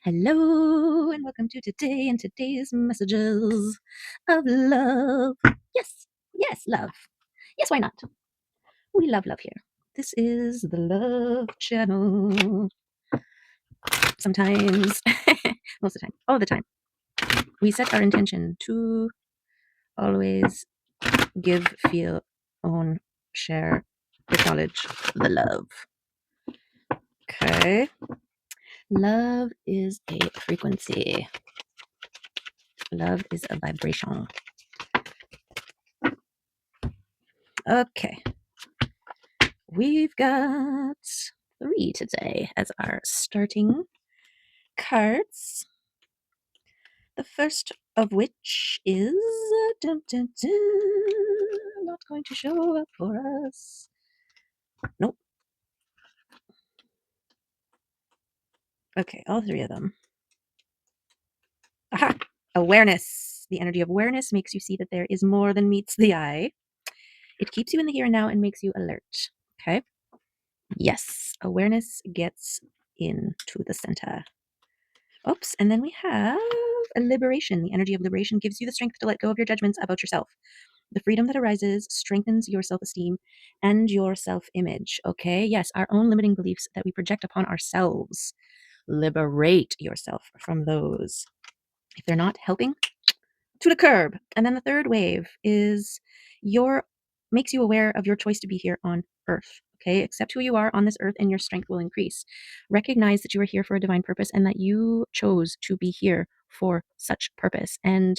Hello, and welcome to today and today's messages of love. Yes, yes, love. Yes, why not? We love love here. This is the love channel. Sometimes, most of the time, all the time, we set our intention to always give, feel, own, share, acknowledge the love. Okay. Love is a frequency. Love is a vibration. Okay. We've got 3 today as our starting cards. The first of which is dun, dun, dun, not going to show up for us. Nope. Okay, all 3 of them. Aha! Awareness. The energy of awareness makes you see that there is more than meets the eye. It keeps you in the here and now and makes you alert. Okay? Yes, awareness gets into the center. Oops, and then we have a liberation. The energy of liberation gives you the strength to let go of your judgments about yourself. The freedom that arises strengthens your self-esteem and your self-image. Okay, yes, our own limiting beliefs that we project upon ourselves. Liberate yourself from those. If they're not helping, to the curb. And then the third wave is makes you aware of your choice to be here on earth. Okay, accept who you are on this earth and your strength will increase. Recognize that you are here for a divine purpose and that you chose to be here for such purpose. And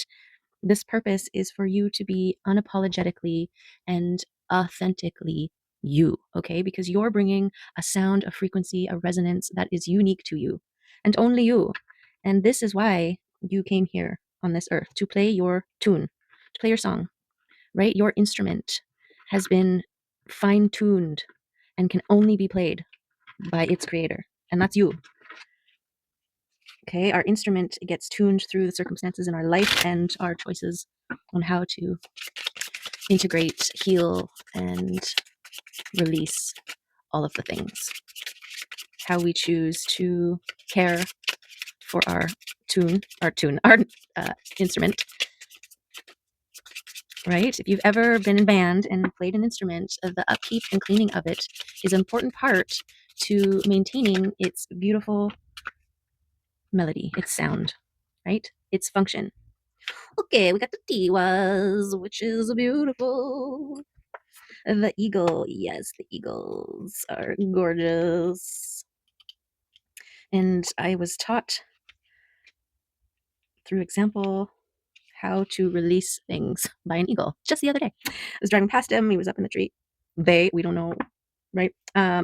this purpose is for you to be unapologetically and authentically you, okay? Because you're bringing a sound, a frequency, a resonance that is unique to you and only you. And this is why you came here on this earth, to play your tune, to play your song, right? Your instrument has been fine-tuned and can only be played by its creator, and that's you. Okay, our instrument gets tuned through the circumstances in our life and our choices on how to integrate, heal, and release all of the things. How we choose to care for our instrument, right? If you've ever been in band and played an instrument, the upkeep and cleaning of it is an important part to maintaining its beautiful melody, its sound, right? Its function. Okay, we got the Tiwas, which is beautiful. The eagle, yes, the eagles are gorgeous. And I was taught through example how to release things by an eagle just the other day. I was driving past him, he was up in the tree. We don't know, right?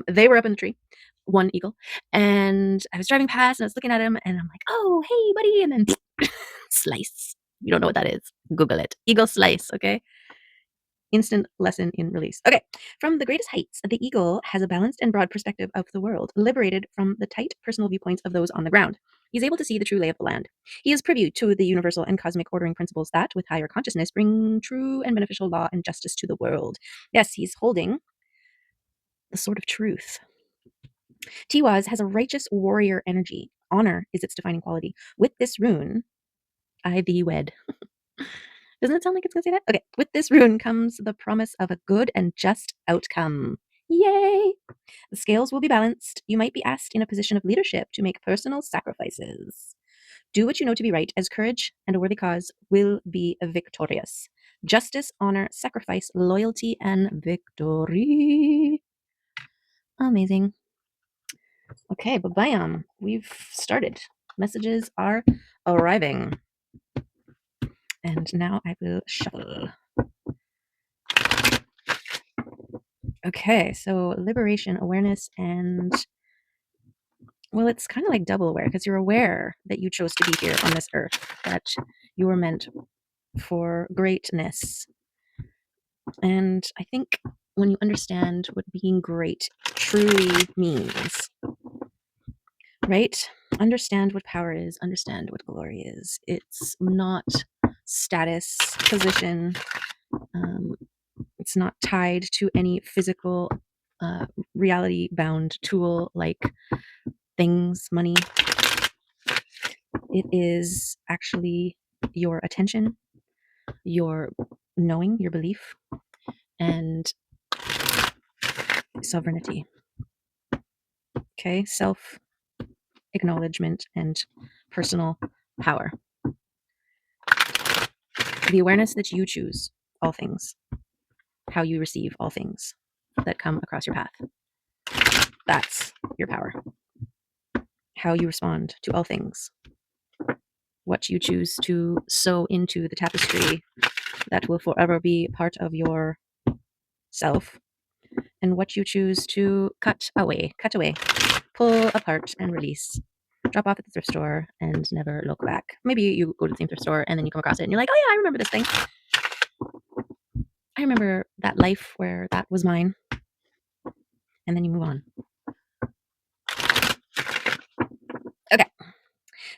They were up in the tree, one eagle. And I was driving past and I was looking at him and I'm like, oh, hey, buddy. And then slice. You don't know what that is. Google it. Eagle slice, okay? Instant lesson in release. Okay. From the greatest heights, the eagle has a balanced and broad perspective of the world, liberated from the tight personal viewpoints of those on the ground. He's able to see the true lay of the land. He is privy to the universal and cosmic ordering principles that, with higher consciousness, bring true and beneficial law and justice to the world. Yes, he's holding the sword of truth. Tiwaz has a righteous warrior energy. Honor is its defining quality. With this rune, I thee wed. Doesn't it sound like it's going to say that? Okay. With this rune comes the promise of a good and just outcome. Yay! The scales will be balanced. You might be asked in a position of leadership to make personal sacrifices. Do what you know to be right, as courage and a worthy cause will be victorious. Justice, honor, sacrifice, loyalty, and victory. Amazing. Okay, bam. We've started. Messages are arriving. And now I will shuffle. Okay, so liberation, awareness, and well, it's kind of like double aware because you're aware that you chose to be here on this earth, that you were meant for greatness. And I think when you understand what being great truly means, right? Understand what power is, understand what glory is. It's not status, position. It's not tied to any physical, reality bound tool like things, money. It is actually your attention, your knowing, your belief, and sovereignty. Okay, self acknowledgement and personal power. The awareness that you choose all things, how you receive all things that come across your path. That's your power. How you respond to all things. What you choose to sew into the tapestry that will forever be part of your self, and what you choose to cut away, pull apart and release. Drop off at the thrift store and never look back. Maybe you go to the same thrift store and then you come across it and you're like, oh yeah, I remember this thing. I remember that life where that was mine. And then you move on. Okay.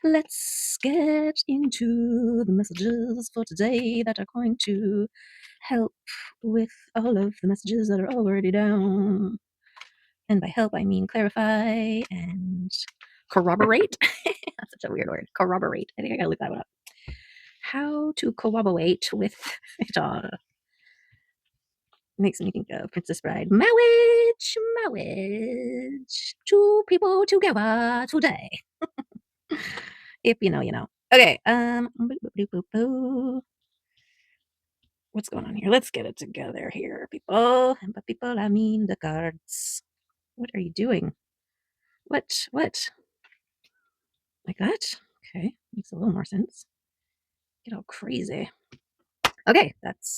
Let's get into the messages for today that are going to help with all of the messages that are already down. And by help, I mean clarify and corroborate. That's such a weird word. Corroborate. I think I gotta look that one up. How to corroborate with it all. Makes me think of Princess Bride. Marriage, marriage. Two people together today. If you know, you know. Okay. What's going on here? Let's get it together here, people. And by people, I mean the cards. What are you doing? What? Like that? Okay. Makes a little more sense. Get all crazy. Okay,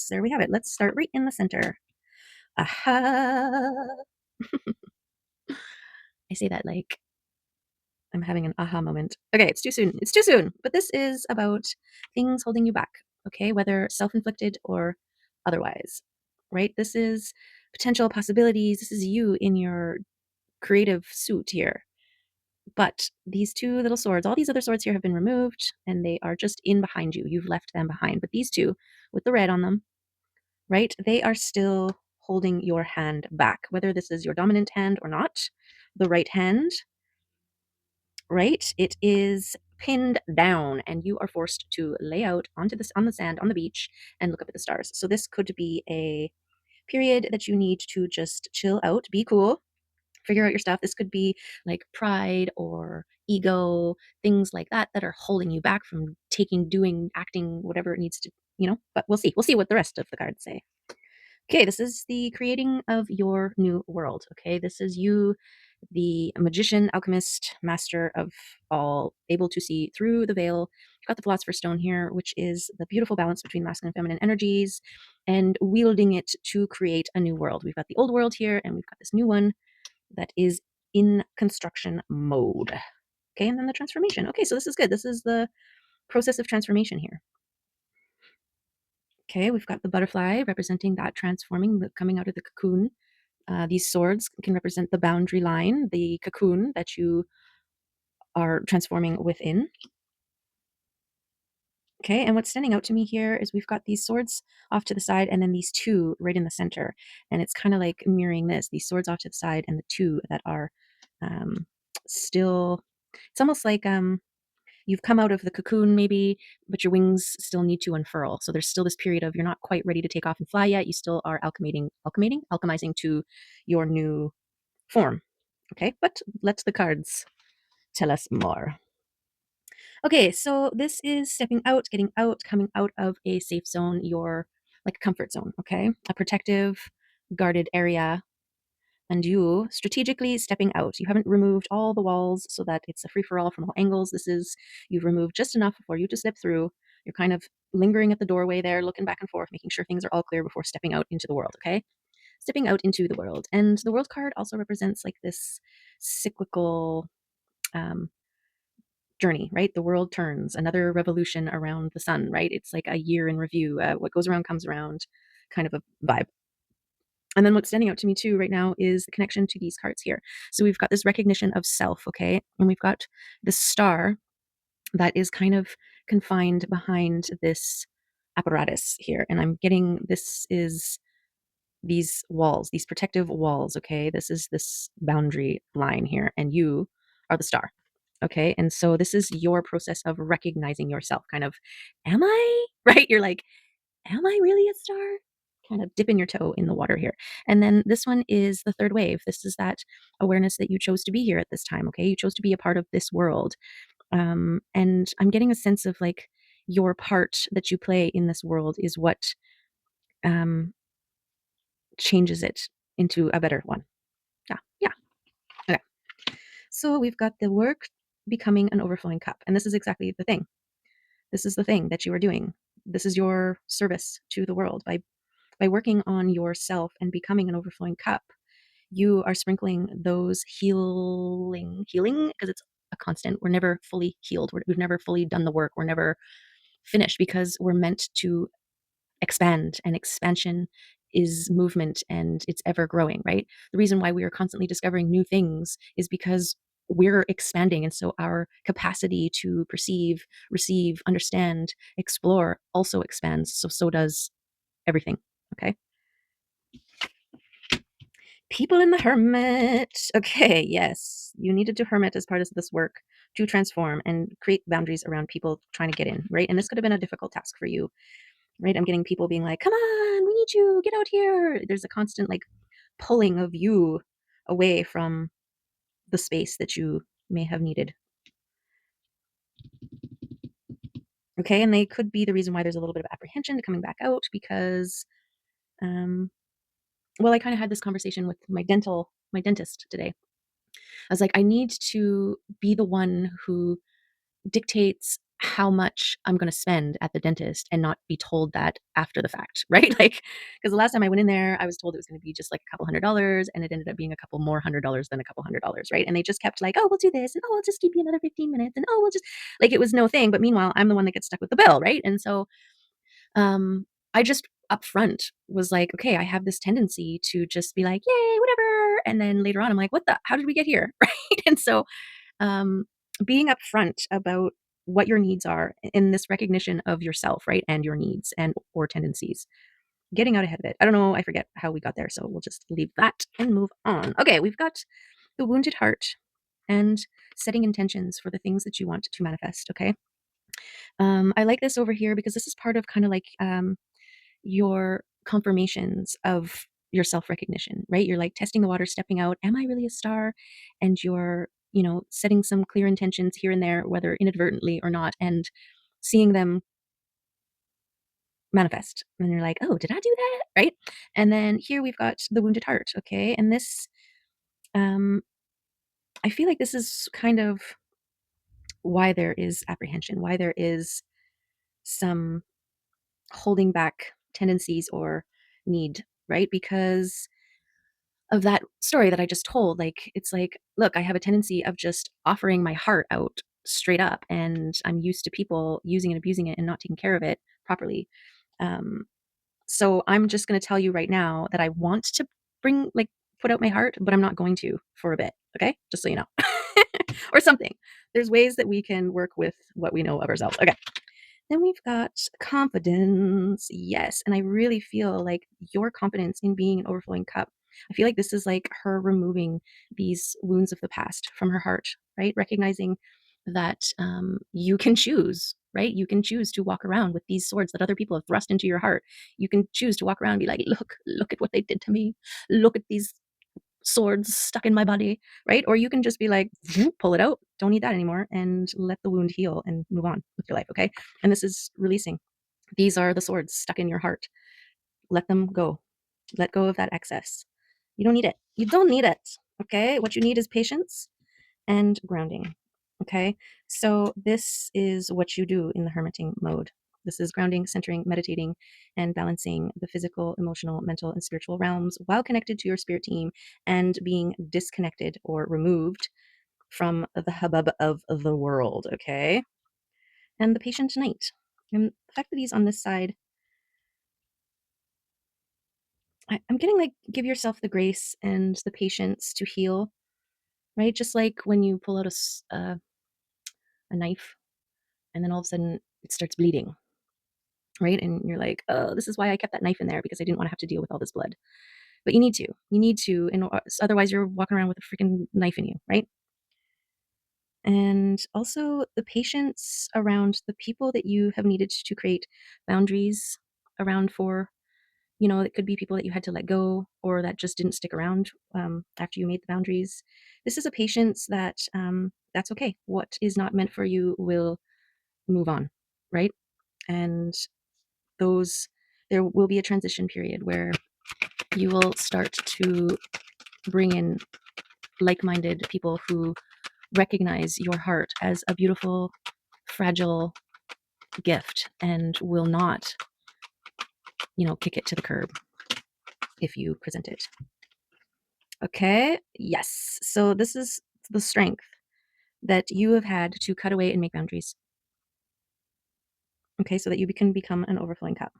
there we have it. Let's start right in the center. Aha. I say that like I'm having an aha moment. Okay, it's too soon. It's too soon. But this is about things holding you back, okay? Whether self-inflicted or otherwise, right? This is potential possibilities. This is you in your creative suit here. But these two little swords, all these other swords here have been removed and they are just in behind you. You've left them behind. But these two with the red on them, right? They are still holding your hand back, whether this is your dominant hand or not. The right hand, right? It is pinned down and you are forced to lay out onto this on the sand on the beach and look up at the stars. So this could be a period that you need to just chill out, be cool, figure out your stuff. This could be like pride or ego, things like that that are holding you back from taking, doing, acting, whatever it needs to, but we'll see. We'll see what the rest of the cards say. Okay, this is the creating of your new world. Okay, this is you, the magician, alchemist, master of all, able to see through the veil. You've got the philosopher's stone here, which is the beautiful balance between masculine and feminine energies and wielding it to create a new world. We've got the old world here and we've got this new one that is in construction mode. Okay, and then the transformation. Okay, so this is good. This is the process of transformation here. Okay, we've got the butterfly representing that transforming, coming out of the cocoon. These swords can represent the boundary line, the cocoon that you are transforming within. Okay, and what's standing out to me here is we've got these swords off to the side and then these two right in the center. And it's kind of like mirroring this, these swords off to the side and the two that are still, it's almost like you've come out of the cocoon maybe, but your wings still need to unfurl. So there's still this period of you're not quite ready to take off and fly yet. You still are alchemizing to your new form. Okay, but let the cards tell us more. Okay, so this is stepping out, getting out, coming out of a safe zone, your like a comfort zone, okay? A protective, guarded area. And you strategically stepping out. You haven't removed all the walls so that it's a free for all from all angles. You've removed just enough for you to step through. You're kind of lingering at the doorway there, looking back and forth, making sure things are all clear before stepping out into the world, okay? Stepping out into the world. And the world card also represents like this cyclical um, journey, right? The world turns, another revolution around the sun, right? It's like a year in review. What goes around comes around, kind of a vibe. And then what's standing out to me too right now is the connection to these cards here. So we've got this recognition of self, okay? And we've got this star that is kind of confined behind this apparatus here. And I'm getting this is these walls, these protective walls, okay? This is this boundary line here. And you are the star. Okay. And so this is your process of recognizing yourself, kind of, am I? Right? You're like, am I really a star? Kind of dipping your toe in the water here. And then this one is the third wave. This is that awareness that you chose to be here at this time. Okay. You chose to be a part of this world. And I'm getting a sense of like your part that you play in this world is what um, changes it into a better one. Yeah. Yeah. Okay. So we've got the work becoming an overflowing cup. And this is exactly the thing. This is the thing that you are doing. This is your service to the world by working on yourself and becoming an overflowing cup. You are sprinkling those healing because it's a constant. We're never fully healed. We've never fully done the work. We're never finished because we're meant to expand, and expansion is movement and it's ever growing, right? The reason why we are constantly discovering new things is because we're expanding. And so our capacity to perceive, receive, understand, explore also expands. So does everything. Okay. People in the hermit. Okay, yes. You needed to hermit as part of this work to transform and create boundaries around people trying to get in, right? And this could have been a difficult task for you, right? I'm getting people being like, come on, we need you, get out here. There's a constant like pulling of you away from the space that you may have needed. Okay, and they could be the reason why there's a little bit of apprehension to coming back out because, um, well, I kind of had this conversation with my dentist today. I was like, I need to be the one who dictates how much I'm going to spend at the dentist and not be told that after the fact, right? Like, because the last time I went in there, I was told it was going to be just like a couple $100s, and it ended up being a couple more $100 than a couple $100s, right? And they just kept like, oh, we'll do this, and oh, I'll just keep you another 15 minutes, and oh, we'll just like it was no thing. But meanwhile, I'm the one that gets stuck with the bill, right? And so I just upfront was like, okay, I have this tendency to just be like, yay, whatever. And then later on, I'm like, what the, how did we get here? Right. And so um, being upfront about what your needs are in this recognition of yourself, right? And your needs and or tendencies, getting out ahead of it. I don't know. I forget how we got there. So we'll just leave that and move on. Okay. We've got the wounded heart and setting intentions for the things that you want to manifest. Okay. I like this over here because this is part of kind of like your confirmations of your self recognition, right? You're like testing the water, stepping out. Am I really a star? And you're, setting some clear intentions here and there, whether inadvertently or not, and seeing them manifest. And you're like, oh, did I do that? Right. And then here we've got the wounded heart. Okay. And this, um, I feel like this is kind of why there is apprehension, why there is some holding back tendencies or need, right? Because of that story that I just told. Like, it's like, look, I have a tendency of just offering my heart out straight up, and I'm used to people using and abusing it and not taking care of it properly. Um, so I'm just going to tell you right now that I want to put out my heart, but I'm not going to for a bit. Okay. Just so you know, or something. There's ways that we can work with what we know of ourselves. Okay. Then we've got confidence. Yes. And I really feel like your confidence in being an overflowing cup. I feel like this is like her removing these wounds of the past from her heart, right? Recognizing that you can choose, right? You can choose to walk around with these swords that other people have thrust into your heart. You can choose to walk around and be like, look at what they did to me. Look at these swords stuck in my body, right? Or you can just be like, pull it out, don't need that anymore, and let the wound heal and move on with your life, okay? And this is releasing. These are the swords stuck in your heart. Let them go. Let go of that excess. You don't need it. You don't need it, okay? What you need is patience and grounding, okay? So this is what you do in the hermiting mode. This is grounding, centering, meditating, and balancing the physical, emotional, mental, and spiritual realms while connected to your spirit team and being disconnected or removed from the hubbub of the world, okay? And the patient knight. And the fact that he's on this side, I'm getting like, give yourself the grace and the patience to heal, right? Just like when you pull out a knife and then all of a sudden it starts bleeding, right? And you're like, oh, this is why I kept that knife in there because I didn't want to have to deal with all this blood. But you need to, and otherwise you're walking around with a freaking knife in you, right? And also the patience around the people that you have needed to create boundaries around for. It could be people that you had to let go or that just didn't stick around after you made the boundaries. This is a patience that that's okay. What is not meant for you will move on, right? And those there will be a transition period where you will start to bring in like-minded people who recognize your heart as a beautiful, fragile gift and will not, kick it to the curb if you present it. Okay. Yes. So this is the strength that you have had to cut away and make boundaries. Okay. So that you can become an overflowing cup.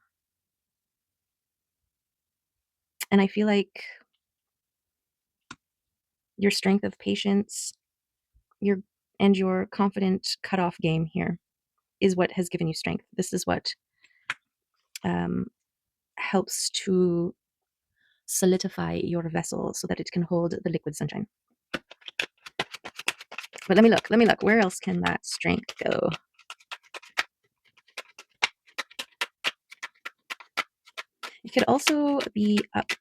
And I feel like your strength of patience, your and your confident cutoff game here is what has given you strength. This is what um, helps to solidify your vessel so that it can hold the liquid sunshine. But let me look. Where else can that strength go? It could also be up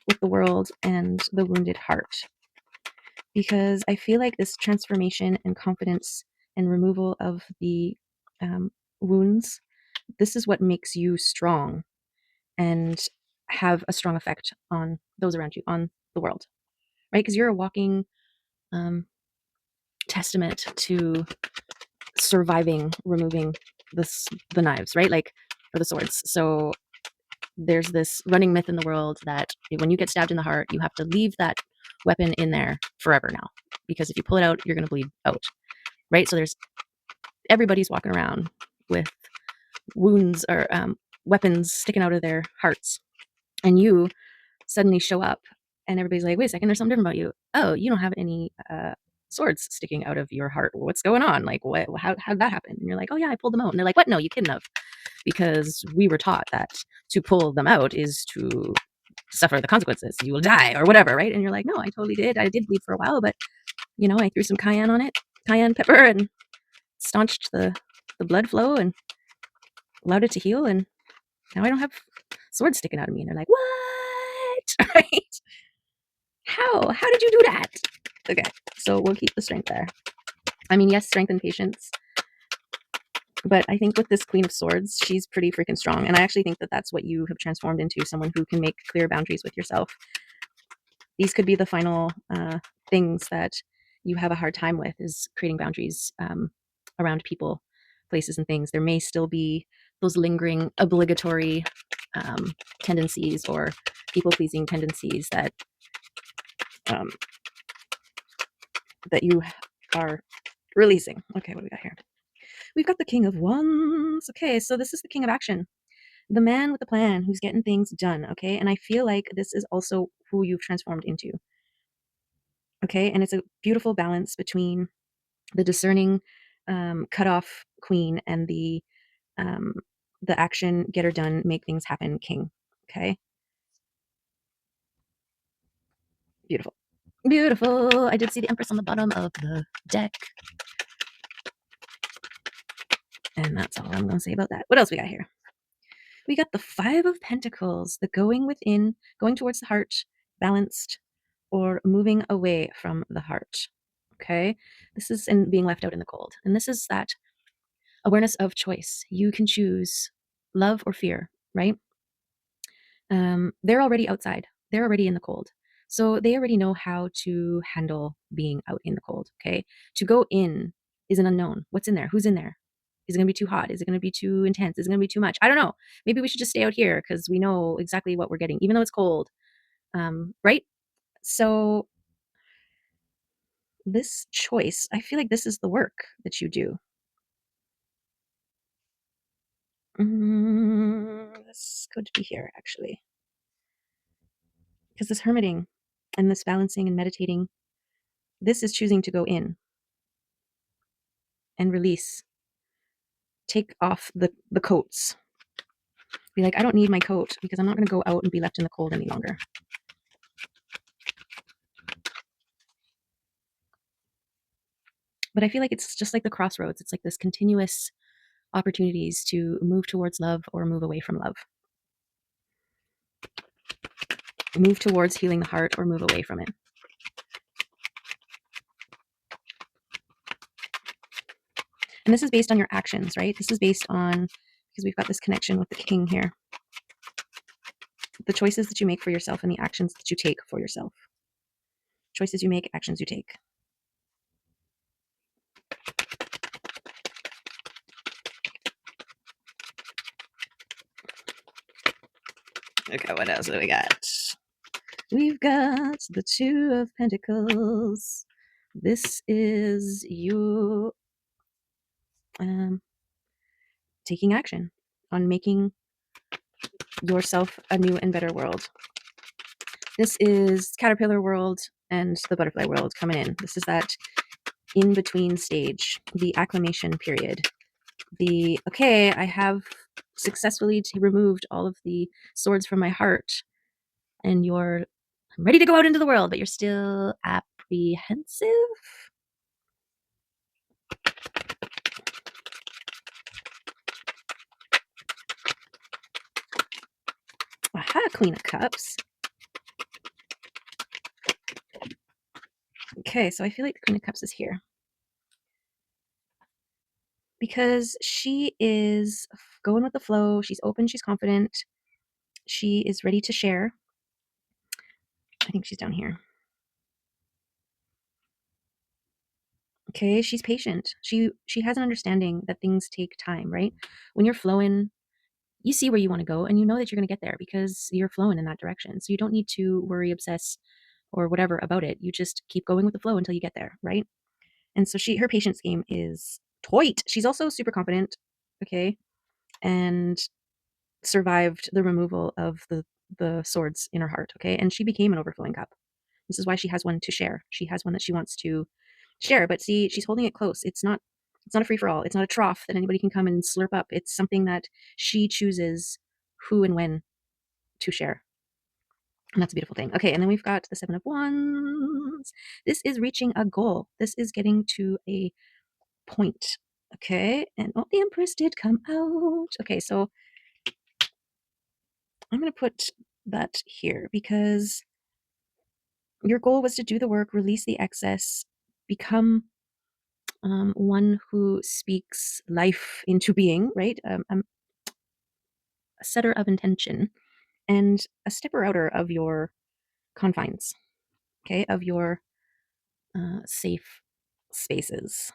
with the world and the wounded heart. Because I feel like this transformation and confidence and removal of the wounds, this is what makes you strong and have a strong effect on those around you, on the world, right? Because you're a walking testament to surviving, removing the knives, right? Like, or the swords. So there's this running myth in the world that when you get stabbed in the heart, you have to leave that weapon in there forever now, because if you pull it out, you're going to bleed out, right? So everybody's walking around with wounds or weapons sticking out of their hearts, and you suddenly show up, and everybody's like, "Wait a second, there's something different about you. Oh, you don't have any swords sticking out of your heart. What's going on? Like, what? How did that happen?" And you're like, "Oh yeah, I pulled them out." And they're like, "What? No, you couldn't have, because we were taught that to pull them out is to suffer the consequences. You will die or whatever, right?" And you're like, "No, I totally did. I did bleed for a while, but I threw some cayenne on it, cayenne pepper, and staunched the blood flow and allowed it to heal, and now I don't have swords sticking out of me." And they're like, "What?" Right? How did you do that? Okay, so we'll keep the strength there. I mean, yes, strength and patience, but I think with this Queen of Swords, she's pretty freaking strong, and I actually think that that's what you have transformed into, someone who can make clear boundaries with yourself. These could be the final things that you have a hard time with, is creating boundaries around people, places, and things. There may still be those lingering obligatory tendencies or people-pleasing tendencies that that you are releasing. Okay, what do we got here? We've got the King of Wands. Okay, so this is the King of Action, the man with the plan who's getting things done. Okay, and I feel like this is also who you've transformed into. Okay, and it's a beautiful balance between the discerning cutoff queen and um, the action, get her done, make things happen king. Okay, beautiful. Beautiful. I did see the Empress on the bottom of the deck. And that's all I'm going to say about that. What else we got here? We got the Five of Pentacles, the going within, going towards the heart, balanced, or moving away from the heart. Okay, this is in being left out in the cold. And this is that awareness of choice. You can choose love or fear, right? They're already outside. They're already in the cold. So they already know how to handle being out in the cold. Okay. To go in is an unknown. What's in there? Who's in there? Is it going to be too hot? Is it going to be too intense? Is it going to be too much? I don't know. Maybe we should just stay out here because we know exactly what we're getting, even though it's cold. Right? So this choice, I feel like this is the work that you do. This could be here, actually. Because this hermiting and this balancing and meditating, this is choosing to go in and release. Take off the coats. Be like, I don't need my coat because I'm not going to go out and be left in the cold any longer. But I feel like it's just like the crossroads. It's like this continuous opportunities to move towards love or move away from love. Move towards healing the heart or move away from it. And this is based on your actions, right? This is based on, because we've got this connection with the king here. The choices that you make for yourself and the actions that you take for yourself. Choices you make, actions you take. Okay, what else do we got? We've got the Two of Pentacles. This is you taking action on making yourself a new and better world. This is caterpillar world and the butterfly world coming in. This is that in-between stage, the acclimation period. The, okay, I have successfully removed all of the swords from my heart, and I'm ready to go out into the world, but you're still apprehensive. Aha, Queen of Cups. Okay, so I feel like the Queen of Cups is here because she is going with the flow. She's open, she's confident, she is ready to share. I think she's down here. Okay, she's patient. She has an understanding that things take time, right? When you're flowing, you see where you want to go and you know that you're going to get there because you're flowing in that direction. So you don't need to worry, obsess, or whatever about it. You just keep going with the flow until you get there, right? And so her patience game is tight. She's also super confident, okay, and survived the removal of the swords in her heart, okay, and she became an overflowing cup. This is why she has one to share. She has one that she wants to share, but see, she's holding it close. It's not a free for all. It's not a trough that anybody can come and slurp up. It's something that she chooses who and when to share. And that's a beautiful thing. Okay, and then we've got the Seven of Wands. This is reaching a goal. This is getting to a point. Okay, and oh, the Empress did come out. Okay, so I'm going to put that here because your goal was to do the work, release the excess, become one who speaks life into being, right? A setter of intention and a stepper outer of your confines, okay, of your safe spaces.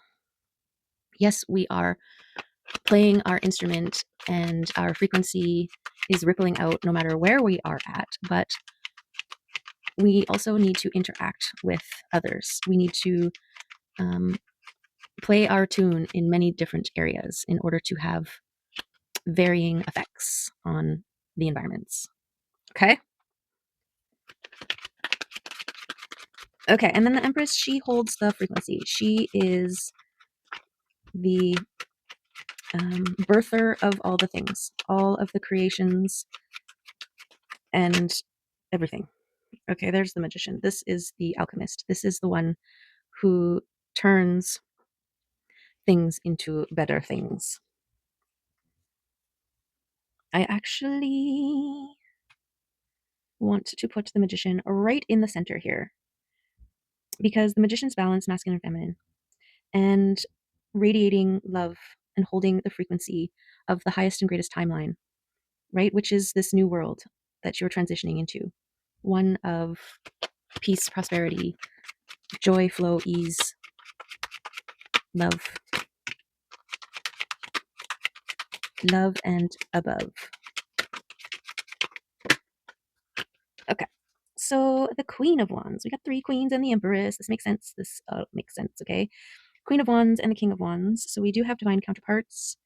Yes, we are playing our instrument and our frequency is rippling out no matter where we are at, but we also need to interact with others. We need to play our tune in many different areas in order to have varying effects on the environments. Okay? Okay, and then the Empress, she holds the frequency. She is the birther of all the things, all of the creations, and everything. Okay, there's the Magician. This is the Alchemist. This is the one who turns things into better things. I actually want to put the Magician right in the center here because the Magician's balance, masculine and feminine, and radiating love and holding the frequency of the highest and greatest timeline, right? Which is this new world that you're transitioning into. One of peace, prosperity, joy, flow, ease, love, love and above. Okay. So the Queen of Wands. We got 3 queens and the Empress. This makes sense. This makes sense, okay? Queen of Wands and the King of Wands. So we do have divine counterparts.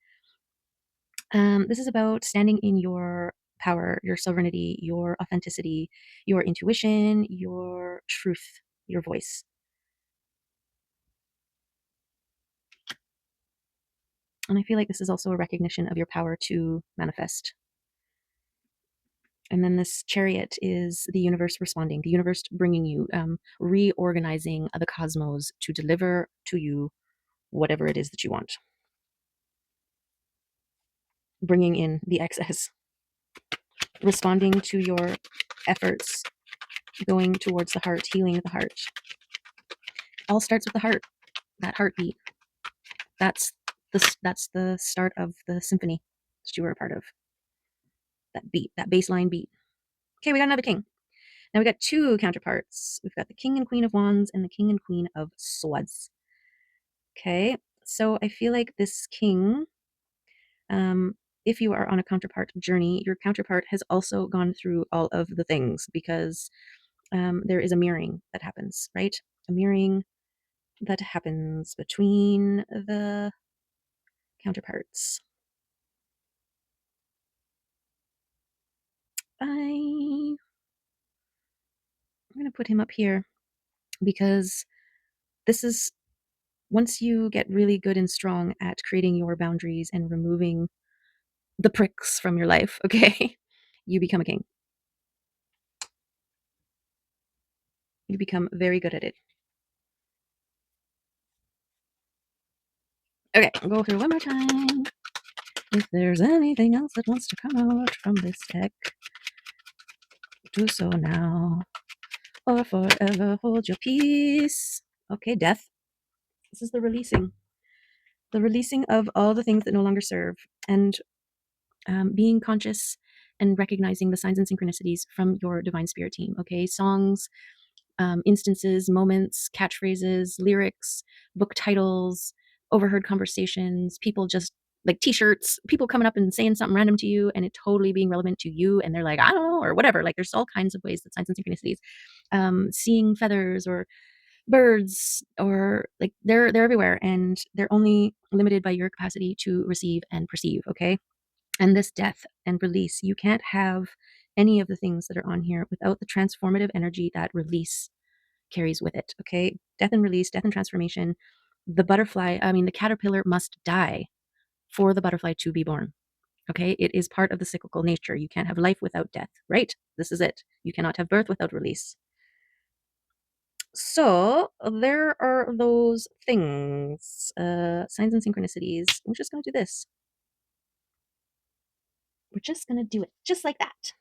This is about standing in your power, your sovereignty, your authenticity, your intuition, your truth, your voice. And I feel like this is also a recognition of your power to manifest. And then this Chariot is the universe responding, the universe bringing you, reorganizing the cosmos to deliver to you whatever it is that you want. Bringing in the excess, responding to your efforts, going towards the heart, healing the heart. All starts with the heart, that heartbeat. That's that's the start of the symphony that you were a part of. That beat, that baseline beat. Okay, we got another king. Now we got two counterparts. We've got the king and queen of wands and the king and queen of swords. Okay, so I feel like this king, if you are on a counterpart journey, your counterpart has also gone through all of the things, because there is a mirroring that happens, right? A mirroring that happens between the counterparts. I'm going to put him up here because this is, once you get really good and strong at creating your boundaries and removing the pricks from your life, okay, you become a king. You become very good at it. Okay, I'll go through one more time. If there's anything else that wants to come out from this deck, do so now or forever hold your peace. Okay, death. This is the releasing of all the things that no longer serve, and being conscious and recognizing the signs and synchronicities from your divine spirit team. Okay, songs, instances, moments, catchphrases, lyrics, book titles, overheard conversations, people just like t-shirts, people coming up and saying something random to you and it totally being relevant to you, and they're like, I don't know, or whatever. Like there's all kinds of ways that signs and synchronicities, seeing feathers or birds, or like they're everywhere, and they're only limited by your capacity to receive and perceive. Okay, and this death and release, you can't have any of the things that are on here without the transformative energy that release carries with it. Okay, death and release, death and transformation. The butterfly, I mean the caterpillar, must die for the butterfly to be born. Okay, it is part of the cyclical nature. You can't have life without death, right? This is it. You cannot have birth without release. So there are those things, signs and synchronicities. We're just going to do this. We're just going to do it just like that.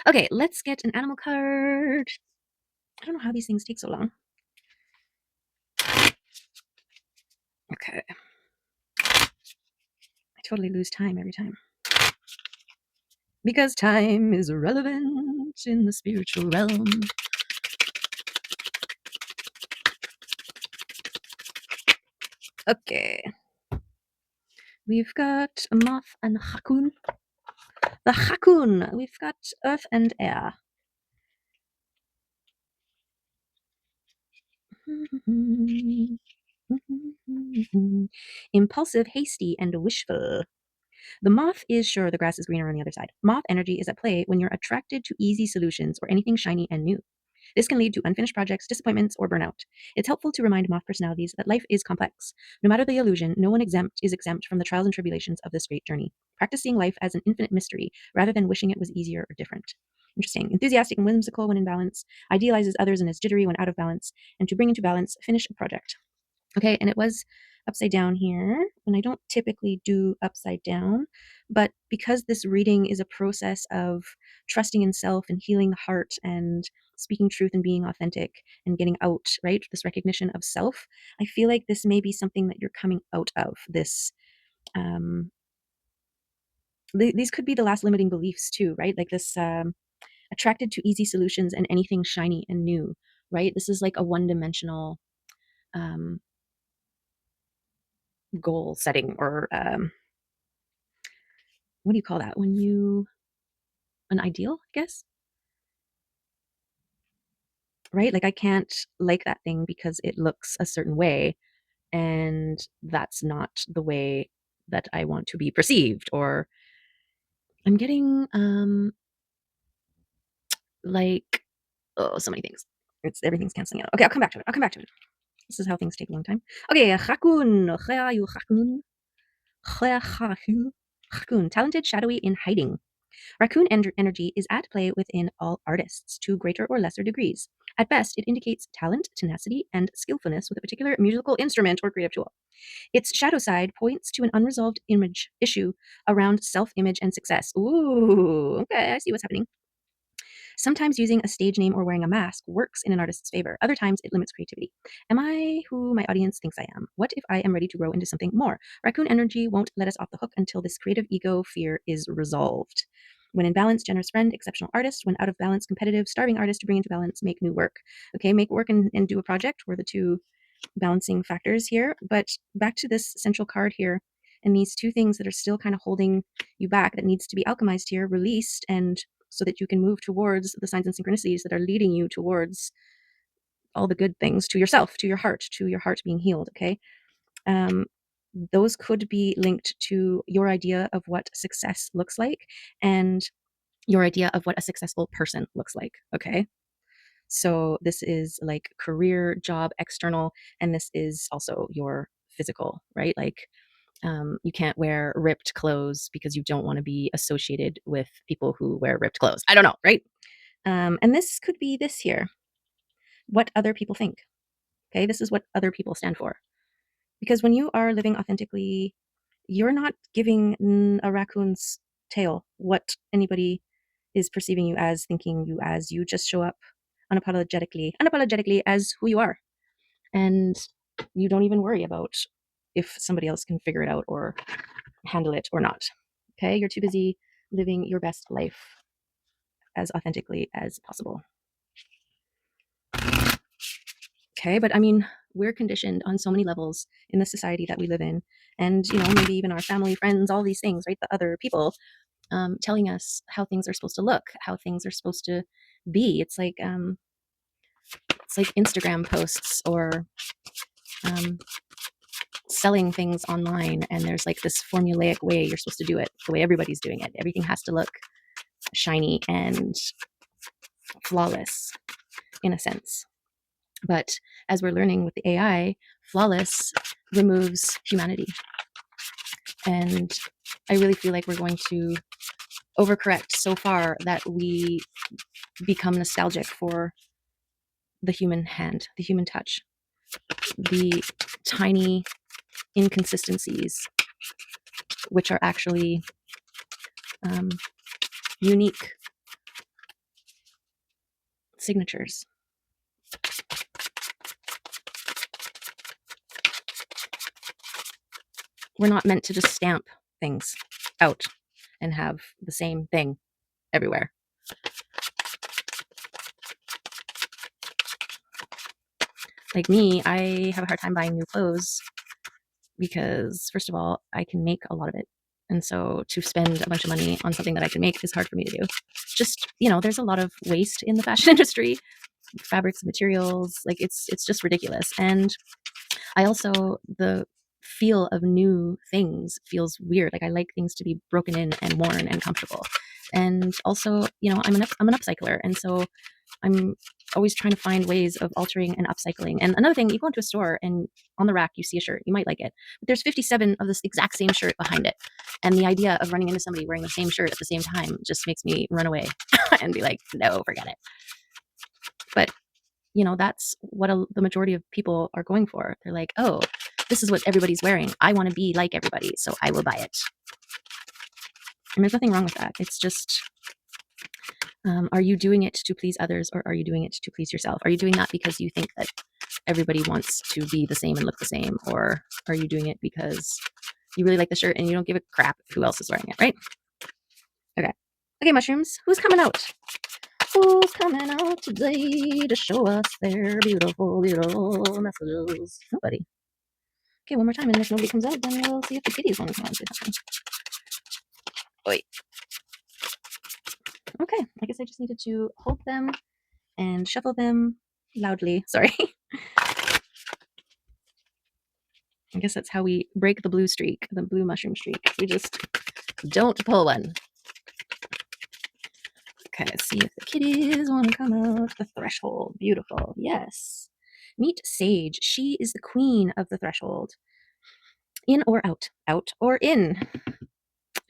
Okay, let's get an animal card. I don't know how these things take so long. Okay. I totally lose time every time. Because time is irrelevant in the spiritual realm. Okay. We've got a moth and a raccoon. The raccoon. We've got earth and air. Impulsive, hasty, and wishful. The moth is sure the grass is greener on the other side. Moth energy is at play when you're attracted to easy solutions or anything shiny and new. This can lead to unfinished projects, disappointments, or burnout. It's helpful to remind moth personalities that life is complex. No matter the illusion, no one is exempt from the trials and tribulations of this great journey. Practice seeing life as an infinite mystery rather than wishing it was easier or different. Interesting. Enthusiastic and whimsical when in balance, idealizes others and is jittery when out of balance, and to bring into balance, finish a project. Okay, and it was upside down here, and I don't typically do upside down, but because this reading is a process of trusting in self and healing the heart and speaking truth and being authentic and getting out, right? This recognition of self, I feel like this may be something that you're coming out of. This, these could be the last limiting beliefs too, right? Like this, attracted to easy solutions and anything shiny and new, right? This is like a one-dimensional um, goal setting, or what do you call that when you, an ideal, I guess, right? Like I can't like that thing because it looks a certain way, and that's not the way that I want to be perceived. Or I'm getting like, oh, so many things. It's everything's canceling out. Okay, I'll come back to it. This is how things take a long time. Okay, raccoon. Raccoon. Raccoon. Talented, shadowy, in hiding. Raccoon energy is at play within all artists to greater or lesser degrees. At best, it indicates talent, tenacity, and skillfulness with a particular musical instrument or creative tool. Its shadow side points to an unresolved image issue around self-image and success. Ooh, okay, I see what's happening. Sometimes using a stage name or wearing a mask works in an artist's favor. Other times it limits creativity. Am I who my audience thinks I am? What if I am ready to grow into something more? Raccoon energy won't let us off the hook until this creative ego fear is resolved. When in balance, generous friend, exceptional artist. When out of balance, competitive, starving artist to bring into balance, make new work. Okay, make work and do a project were the two balancing factors here. But back to this central card here, and these two things that are still kind of holding you back that needs to be alchemized here, released, and so that you can move towards the signs and synchronicities that are leading you towards all the good things, to yourself, to your heart being healed. Okay. Um, those could be linked to your idea of what success looks like and your idea of what a successful person looks like. Okay. So this is like career, job, external, and this is also your physical, right? Like you can't wear ripped clothes because you don't want to be associated with people who wear ripped clothes. I don't know, right? And this could be this here, what other people think. Okay, this is what other people stand for. Because when you are living authentically, you're not giving a raccoon's tail what anybody is perceiving you as, thinking you as. You just show up unapologetically as who you are. And you don't even worry about if somebody else can figure it out or handle it or not. Okay, you're too busy living your best life as authentically as possible. Okay, but I mean, we're conditioned on so many levels in the society that we live in, and maybe even our family, friends, all these things, right? The other people telling us how things are supposed to look, how things are supposed to be. It's like Instagram posts or selling things online, and there's like this formulaic way you're supposed to do it, the way everybody's doing it. Everything has to look shiny and flawless in a sense. But as we're learning with the AI, flawless removes humanity. And I really feel like we're going to overcorrect so far that we become nostalgic for the human hand, the human touch, the tiny inconsistencies, which are actually unique signatures. We're not meant to just stamp things out and have the same thing everywhere. Like me, I have a hard time buying new clothes because, first of all, I can make a lot of it. And so to spend a bunch of money on something that I can make is hard for me to do. Just, there's a lot of waste in the fashion industry, fabrics, materials, like it's just ridiculous. And I also, the feel of new things feels weird. Like I like things to be broken in and worn and comfortable. And also, I'm an upcycler. And so I'm always trying to find ways of altering and upcycling. And another thing, you go into a store and on the rack, you see a shirt, you might like it, but there's 57 of this exact same shirt behind it. And the idea of running into somebody wearing the same shirt at the same time just makes me run away and be like, no, forget it. But that's what the majority of people are going for. They're like, oh, this is what everybody's wearing. I want to be like everybody, so I will buy it. And there's nothing wrong with that. It's just, are you doing it to please others, or are you doing it to please yourself? Are you doing that because you think that everybody wants to be the same and look the same? Or are you doing it because you really like the shirt and you don't give a crap who else is wearing it, right? Okay, mushrooms, who's coming out? Who's coming out today to show us their beautiful, beautiful messages? Nobody. Okay, one more time, and if nobody comes out, then we'll see if the kitties want to come out and say something. Oi. Okay, I guess I just needed to hold them and shuffle them loudly. Sorry. I guess that's how we break the blue streak, the blue mushroom streak. We just don't pull one. Okay, let's see if the kitties want to come out. The threshold. Beautiful. Yes. Meet Sage. She is the queen of the threshold. In or out? Out or in?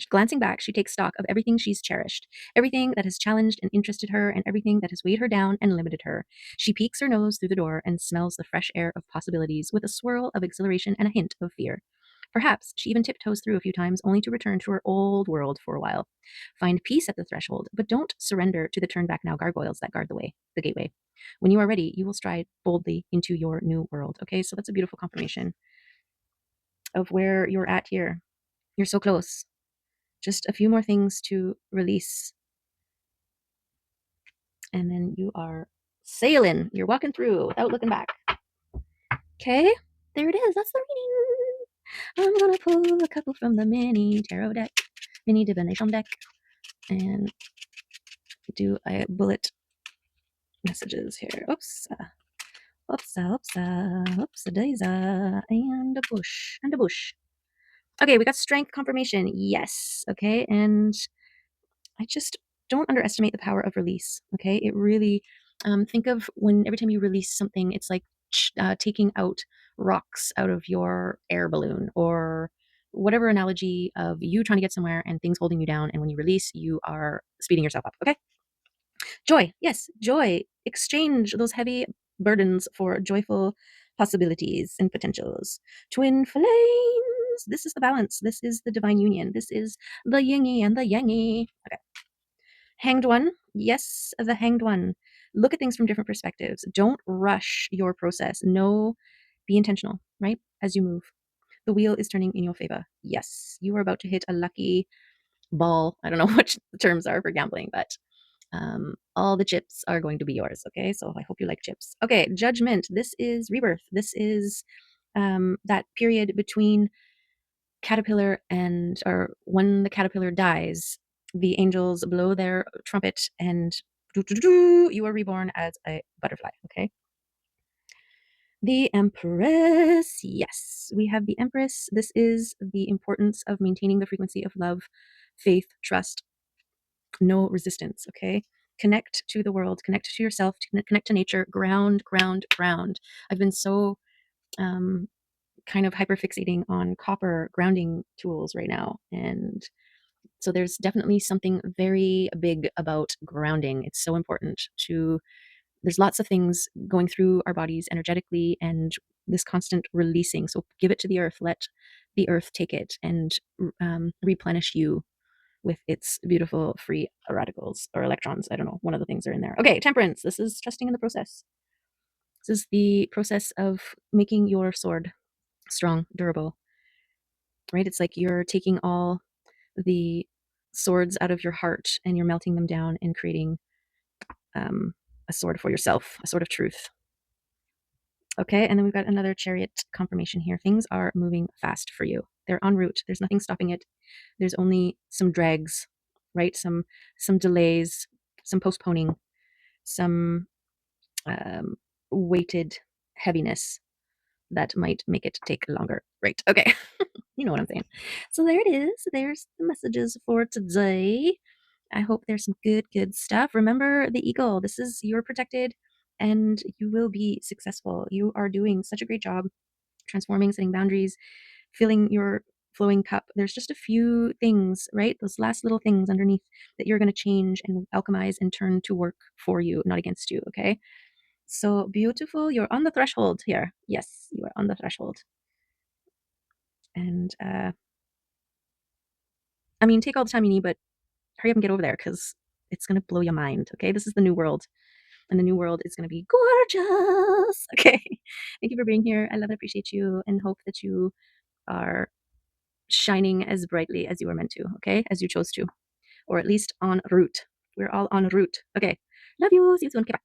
Glancing back, she takes stock of everything she's cherished, everything that has challenged and interested her, and everything that has weighed her down and limited her. She peeks her nose through the door and smells the fresh air of possibilities with a swirl of exhilaration and a hint of fear. Perhaps she even tiptoes through a few times only to return to her old world for a while. Find peace at the threshold, but don't surrender to the turn back now gargoyles that guard the gateway. When you are ready, you will stride boldly into your new world. Okay, so that's a beautiful confirmation of where you're at here. You're so close. Just a few more things to release. And then you are sailing. You're walking through without looking back. Okay, there it is. That's the reading. I'm gonna pull a couple from the mini tarot deck, mini divination deck, and do a bullet messages here. Oops. Oops, a daisy, and a bush, and a bush. Okay, we got strength confirmation. Yes. Okay, and I just don't underestimate the power of release. Okay, it really think of when every time you release something, it's like taking out rocks out of your air balloon, or whatever analogy of you trying to get somewhere and things holding you down. And when you release, you are speeding yourself up. Okay, joy. Yes, joy. Exchange those heavy burdens for joyful possibilities and potentials. Twin flames. This is the balance. This is the divine union. This is the yingy and the yangy. Okay. Hanged one. Yes, the hanged one. Look at things from different perspectives. Don't rush your process. No, be intentional, right? As you move. The wheel is turning in your favor. Yes, you are about to hit a lucky ball. I don't know what the terms are for gambling, but all the chips are going to be yours. Okay, so I hope you like chips. Okay, judgment. This is rebirth. This is that period between caterpillar and, or when the caterpillar dies, the angels blow their trumpet and you are reborn as a butterfly. Okay. The Empress. Yes, we have the Empress. This is the importance of maintaining the frequency of love, faith, trust, no resistance. Okay. Connect to the world, connect to yourself, connect to nature, ground, ground, ground. I've been so kind of hyperfixating on copper grounding tools right now. And so there's definitely something very big about grounding. It's so important to, there's lots of things going through our bodies energetically and this constant releasing. So give it to the earth, let the earth take it and replenish you with its beautiful free radicals or electrons. I don't know. One of the things are in there. Okay, temperance. This is trusting in the process. This is the process of making your sword strong, durable, right? It's like you're taking all the swords out of your heart and you're melting them down and creating a sword for yourself, a sword of truth. Okay, and then we've got another chariot confirmation here. Things are moving fast for you. They're en route. There's nothing stopping it. There's only some drags, right? Some delays, some postponing, some weighted heaviness that might make it take longer. Right. Okay. You know what I'm saying. So there it is. There's the messages for today. I hope there's some good stuff. Remember the eagle. This is, you're protected and you will be successful. You are doing such a great job transforming, setting boundaries, filling your flowing cup. There's just a few things, right? Those last little things underneath that you're going to change and alchemize and turn to work for you, not against you. Okay. So beautiful. You're on the threshold here. Yes, you are on the threshold. And I mean, take all the time you need, but hurry up and get over there because it's going to blow your mind. Okay. This is the new world. And the new world is going to be gorgeous. Okay. Thank you for being here. I love and appreciate you and hope that you are shining as brightly as you were meant to. Okay. As you chose to, or at least en route. We're all en route. Okay. Love you. See you soon. Okay, bye.